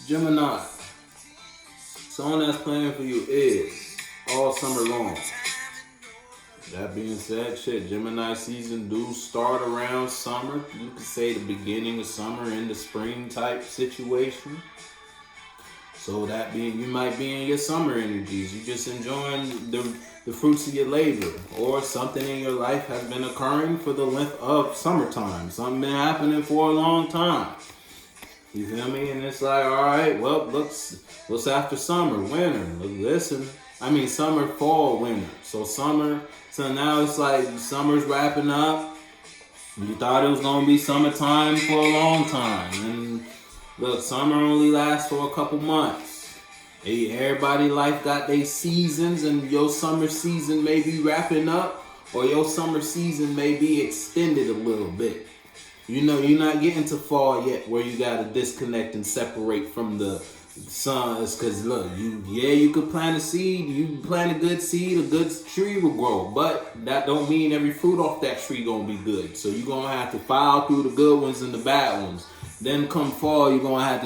Gemini, song that's playing for you is all summer long. That being said, shit, Gemini season do start around summer. You could say the beginning of summer into spring type situation. So that being, you might be in your summer energies. You just enjoying the fruits of your labor, or something in your life has been occurring for the length of summertime. Something been happening for a long time. You feel me? And it's like, all right, well, what's after summer? Winter. Listen, I mean summer, fall, winter. So summer. So now it's like summer's wrapping up. You thought it was gonna be summertime for a long time, and look, summer only lasts for a couple months. Hey, everybody life got their seasons, and your summer season may be wrapping up, or your summer season may be extended a little bit. You know, you're not getting to fall yet, where you gotta disconnect and separate from the sun. Because look, you could plant a seed, you plant a good seed, a good tree will grow, but that don't mean every fruit off that tree gonna be good. So you're gonna have to file through the good ones and the bad ones. Then come fall, you're gonna have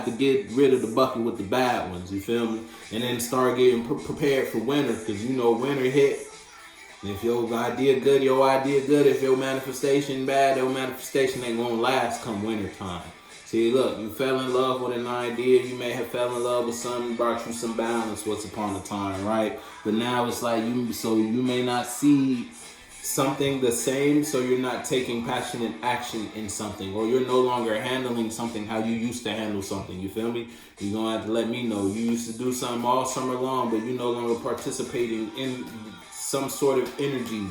to get rid of the bucket with the bad ones. You feel me? And then start getting prepared for winter, because you know winter hit. And if your idea good, your idea good. If your manifestation bad, your manifestation ain't gonna last come winter time. See, look, you fell in love with an idea. You may have fell in love with something, brought you some balance once upon a time, right? But now it's like you may not see something the same, so you're not taking passionate action in something, or you're no longer handling something how you used to handle something. You feel me? You're gonna have to let me know. You used to do something all summer long, but you're no longer participating in some sort of energy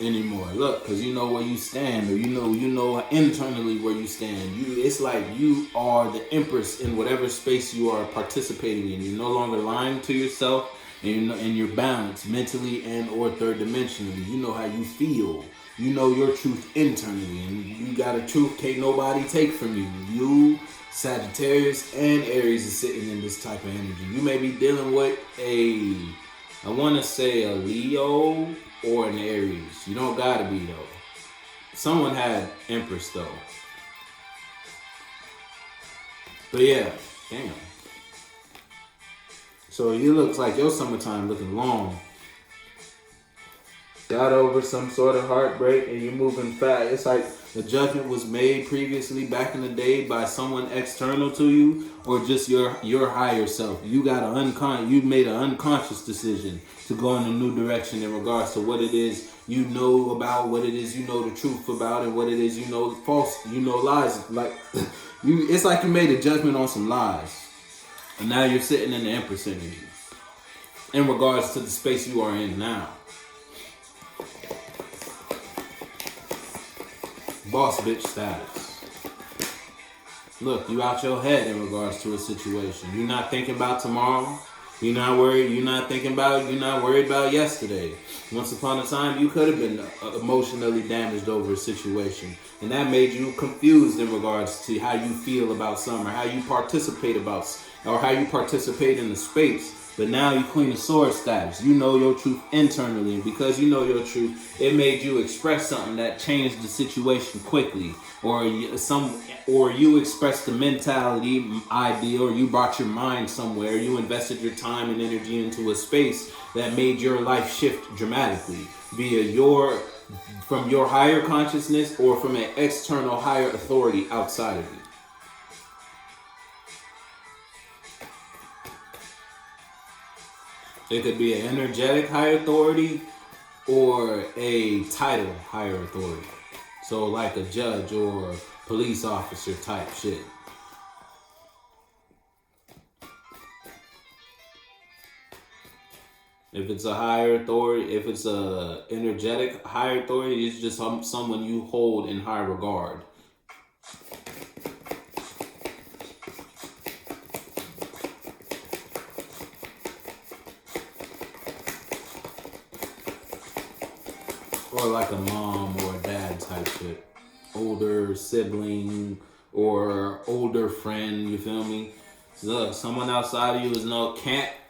anymore. Look, because you know where you stand, or you know internally where you stand. It's like you are the empress in whatever space you are participating in. You're no longer lying to yourself. And you're balanced mentally and or third dimensionally. You know how you feel. You know your truth internally. And you got a truth can't nobody take from you. You, Sagittarius, and Aries is sitting in this type of energy. You may be dealing with I want to say a Leo or an Aries. You don't gotta be though. Someone had Empress though. But yeah, damn. So you looks like your summertime looking long. Got over some sort of heartbreak and you're moving fast. It's like the judgment was made previously back in the day by someone external to you, or just your higher self. You made an unconscious decision to go in a new direction in regards to what it is you know about, what it is you know the truth about, and what it is you know false, lies. Like it's like you made a judgment on some lies. And now you're sitting in the Empress energy in regards to the space you are in now. Boss bitch status. Look, you out your head in regards to a situation. You're not thinking about tomorrow. You're not worried about yesterday. Once upon a time, you could have been emotionally damaged over a situation. And that made you confused in regards to how you feel about summer, how you participate in the space. But now you Queen of Swords status. You know your truth internally. And because you know your truth, it made you express something that changed the situation quickly. Or you expressed the mentality, idea, or you brought your mind somewhere. You invested your time and energy into a space that made your life shift dramatically. From your higher consciousness or from an external higher authority outside of you. It could be an energetic higher authority or a title higher authority. So like a judge or police officer type shit. If it's a higher authority, if it's a energetic higher authority, it's just someone you hold in high regard. Or like a mom or a dad type shit. Older sibling or older friend, you feel me? Look, someone outside of you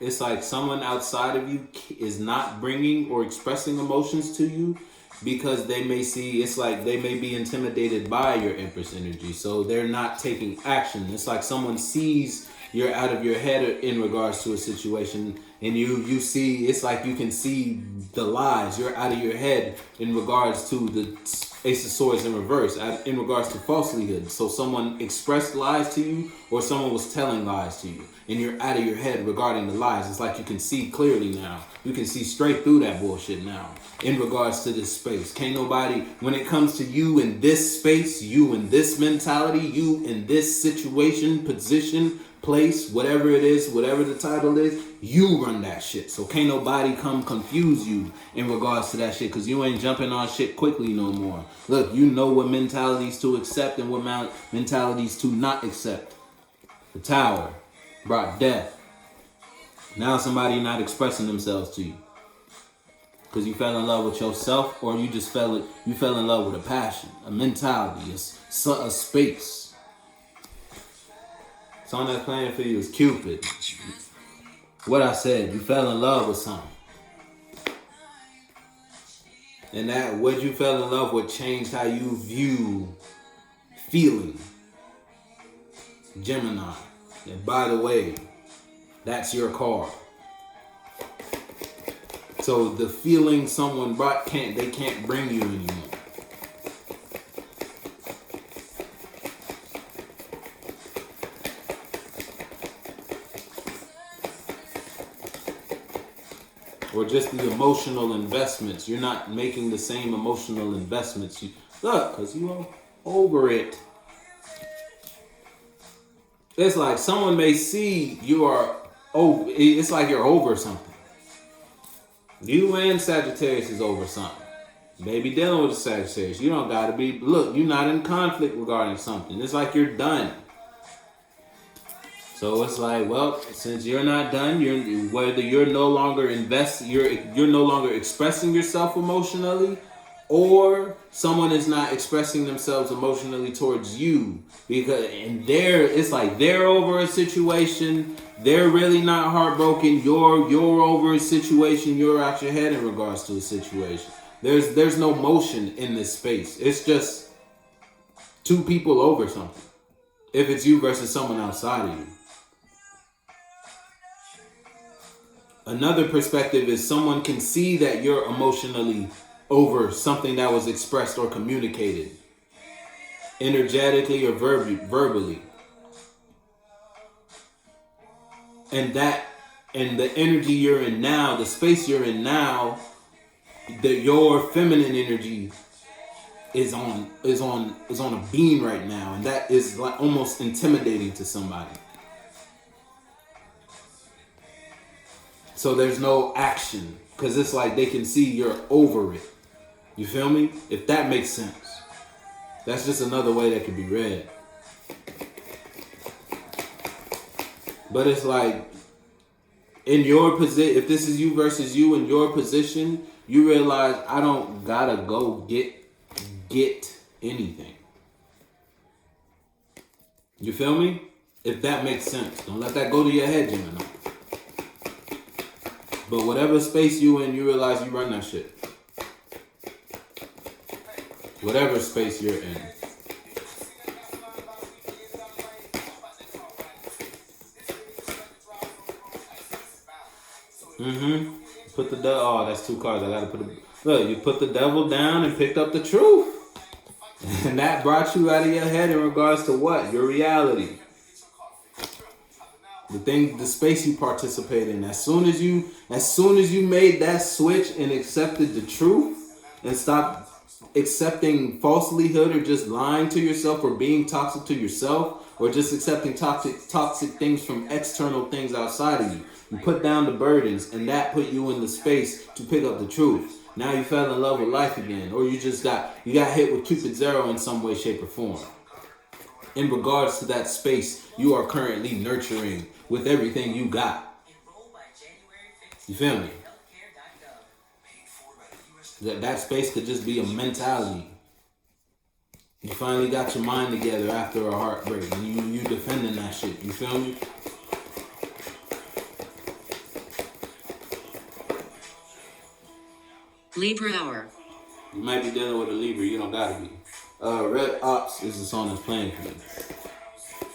it's like someone outside of you is not bringing or expressing emotions to you. because they may see, it's like they may be intimidated by your Empress energy, so they're not taking action. It's like someone sees you're out of your head in regards to a situation, and you see, it's like you can see the lies. You're out of your head in regards to the Ace of Swords in reverse, in regards to falselyhood. So someone expressed lies to you, or someone was telling lies to you, and you're out of your head regarding the lies. It's like you can see clearly now. You can see straight through that bullshit now in regards to this space. Can't nobody, when it comes to you in this space, you in this mentality, you in this situation, position, place, whatever it is, whatever the title is, you run that shit. So can't nobody come confuse you in regards to that shit, because you ain't jumping on shit quickly no more. Look, you know what mentalities to accept and what mentalities to not accept. The Tower brought death. Now somebody not expressing themselves to you because you fell in love with yourself, or you just fell in love with a passion, a mentality, a space. Song that's playing for you is Cupid. What I said, you fell in love with something. And that what you fell in love with changed how you view feeling. Gemini. And by the way, that's your card. So the feeling someone brought they can't bring you anymore. Or just the emotional investments. You're not making the same emotional investments. Look, because you are over it. It's like someone may see you are over. It's like you're over something. You and Sagittarius is over something. Maybe dealing with a Sagittarius. You don't got to be. Look, you're not in conflict regarding something. It's like you're done. So it's like, well, since you're not done, you're no longer you're no longer expressing yourself emotionally, or someone is not expressing themselves emotionally towards you, it's like they're over a situation. They're really not heartbroken. You're over a situation. You're out your head in regards to a situation. There's no motion in this space. It's just two people over something. If it's you versus someone outside of you. Another perspective is someone can see that you're emotionally over something that was expressed or communicated, energetically or verbally. And the energy you're in now, the space you're in now, your feminine energy is on a beam right now, and that is like almost intimidating to somebody. So there's no action, because it's like they can see you're over it. You feel me? If that makes sense. That's just another way that could be read. But it's like, in your position, if this is you versus you in your position, you realize I don't gotta go get anything. You feel me? If that makes sense. Don't let that go to your head, Gemini. But whatever space you in, you realize you run that shit. Whatever space you're in. Put the devil. Oh, that's two cards. I gotta put it. Look, you put the devil down and picked up the truth, and that brought you out of your head in regards to what? Your reality. The space you participate in. As soon as you made that switch and accepted the truth and stopped accepting falselyhood or just lying to yourself or being toxic to yourself or just accepting toxic things from external things outside of you. You put down the burdens, and that put you in the space to pick up the truth. Now you fell in love with life again, or you got hit with Cupid's arrow in some way, shape, or form. In regards to that space you are currently nurturing with everything you got. You feel me? That space could just be a mentality. You finally got your mind together after a heartbreak, and you defending that shit. You feel me? Libra hour. You might be dealing with a Libra. You don't gotta be. Red Ops is the song that's playing for you.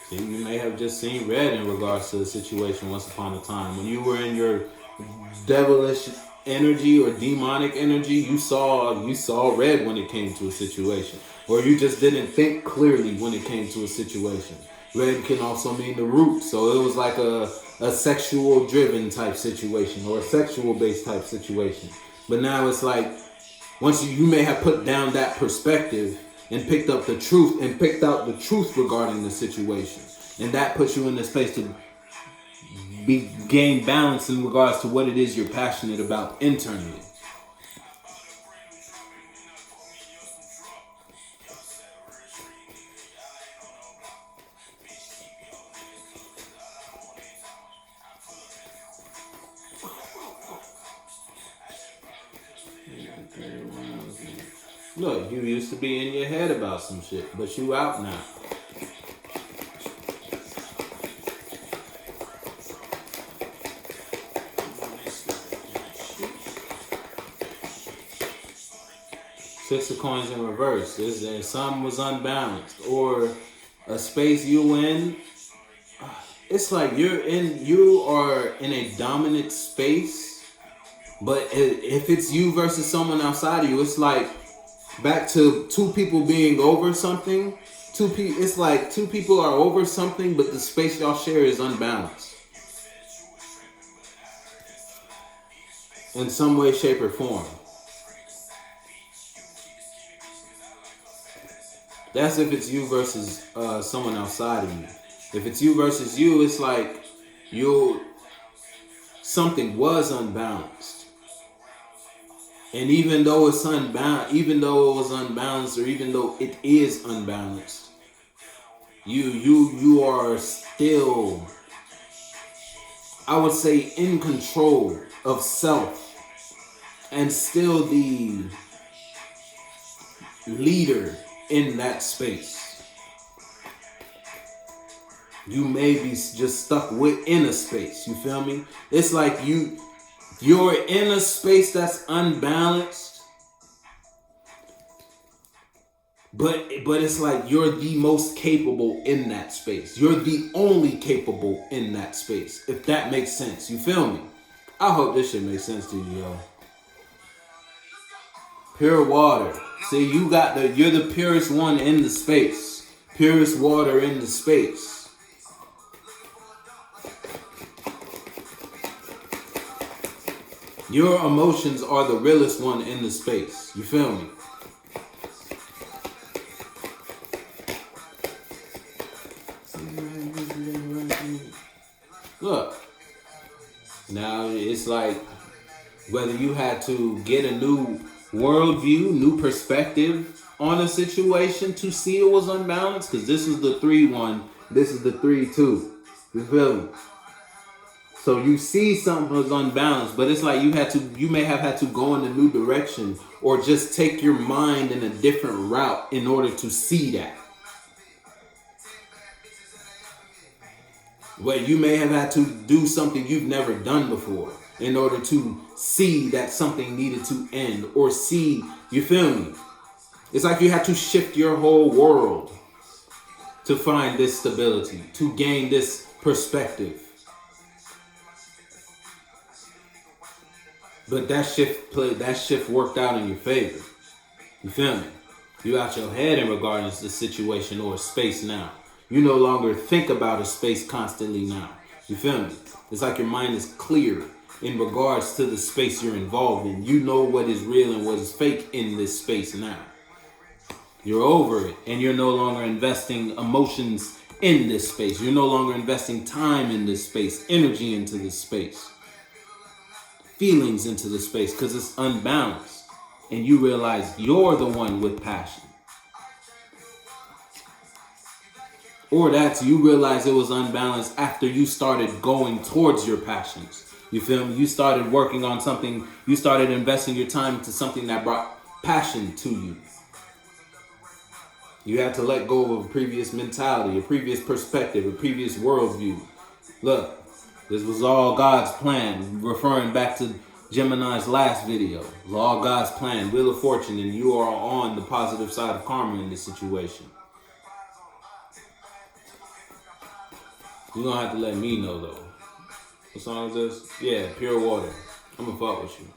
So you may have just seen red in regards to the situation once upon a time. When you were in your devilish energy or demonic energy, you saw red when it came to a situation. Or you just didn't think clearly when it came to a situation. Red can also mean the root. So it was like a sexual driven type situation or a sexual based type situation. But now it's like once you may have put down that perspective and picked up the truth and picked out the truth regarding the situation. And that puts you in the space to gain balance in regards to what it is you're passionate about internally. Look, you used to be in your head about some shit, but you out now. Six of Coins in reverse. Something was unbalanced, or a space you in. It's like you are in a dominant space, but if it's you versus someone outside of you, it's like back to two people being over something. It's like two people are over something, but the space y'all share is unbalanced in some way, shape, or form. That's if it's you versus someone outside of you. If it's you versus you, it's like something was unbalanced. And even though it's unbalanced, even though it was unbalanced, or even though it is unbalanced, you are still, I would say, in control of self and still the leader in that space. You may be just stuck within a space. You feel me? It's like you're in a space that's unbalanced, but it's like you're the most capable in that space. You're the only capable in that space, if that makes sense. You feel me? I hope this shit makes sense to you, yo. Pure water. See, you're the purest one in the space. Purest water in the space. Your emotions are the realest one in the space. You feel me? Look. Now it's like whether you had to get a new worldview, new perspective on a situation to see it was unbalanced. Because this is the 3-1. This is the 3-2. You feel me? So you see something was unbalanced, but it's like you may have had to go in a new direction or just take your mind in a different route in order to see that. Well, you may have had to do something you've never done before in order to see that something needed to end or see, you feel me? It's like you had to shift your whole world to find this stability, to gain this perspective. But that shift worked out in your favor. You feel me? You out your head in regards to the situation or a space now. You no longer think about a space constantly now. You feel me? It's like your mind is clear in regards to the space you're involved in. You know what is real and what is fake in this space now. You're over it, and you're no longer investing emotions in this space. You're no longer investing time in this space, energy into this space, feelings into the space, because it's unbalanced. And you realize you're the one with passion. Or that's you realize it was unbalanced after you started going towards your passions. You feel me? You started working on something. You started investing your time into something that brought passion to you. You had to let go of a previous mentality, a previous perspective, a previous worldview. Look, this was all God's plan, referring back to Gemini's last video. Law of God's plan, Wheel of Fortune, and you are on the positive side of karma in this situation. You're gonna have to let me know though. What song is this? Yeah, Pure Water. I'm gonna fuck with you.